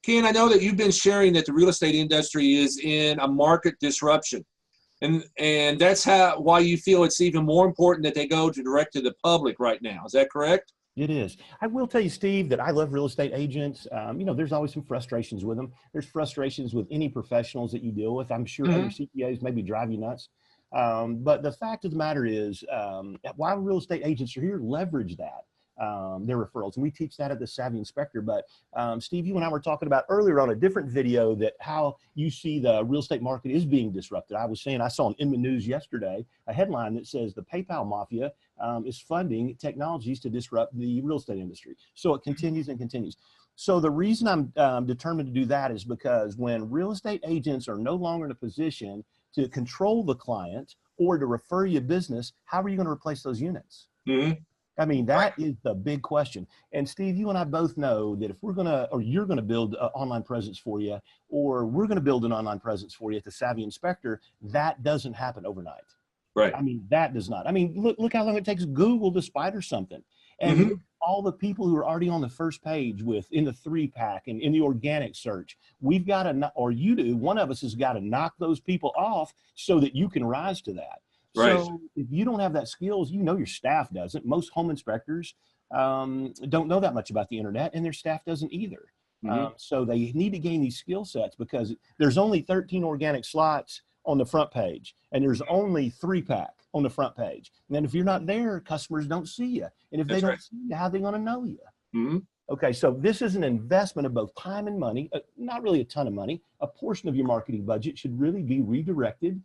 Ken, I know that you've been sharing that the real estate industry is in a market disruption. And that's why you feel it's even more important that they go to direct to the public right now. Is that correct? It is. I will tell you, Steve, that I love real estate agents. You know, there's always some frustrations with them. There's frustrations with any professionals that you deal with. I'm sure other CPAs maybe drive you nuts. But the fact of the matter is, while real estate agents are here, leverage that. Their referrals. And we teach that at the Savvy Inspector. But Steve, you and I were talking about earlier on a different video that how you see the real estate market is being disrupted. I was saying I saw on Inman News yesterday a headline that says the PayPal mafia is funding technologies to disrupt the real estate industry. So it continues and continues. So the reason I'm determined to do that is because when real estate agents are no longer in a position to control the client or to refer you business, how are you going to replace those units? I mean, that is the big question. And Steve, you and I both know that if we're going to, or you're going to build an online presence for you, or we're going to build an online presence for you at the Savvy Inspector, that doesn't happen overnight. Right. I mean, that does not. I mean, look how long it takes Google to spider something. And look, all the people who are already on the first page in the 3-pack and in the organic search, we've got to, or you do, one of us has got to knock those people off so that you can rise to that. Right. So if you don't have that skills, you know your staff doesn't. Most home inspectors don't know that much about the internet, and their staff doesn't either. So they need to gain these skill sets because there's only 13 organic slots on the front page, and there's only 3-pack on the front page. And then if you're not there, customers don't see you. And if they don't see you, how are they going to know you? Okay, so this is an investment of both time and money, not really a ton of money. A portion of your marketing budget should really be redirected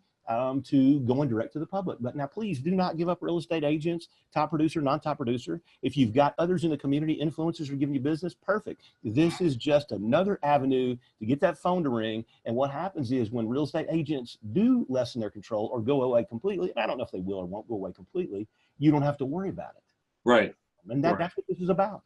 to going direct to the public. But now please do not give up real estate agents, top producer, non-top producer. If you've got others in the community, influencers are giving you business, perfect. This is just another avenue to get that phone to ring. And what happens is when real estate agents do lessen their control or go away completely, and I don't know if they will or won't go away completely, you don't have to worry about it. Right. And that's what this is about.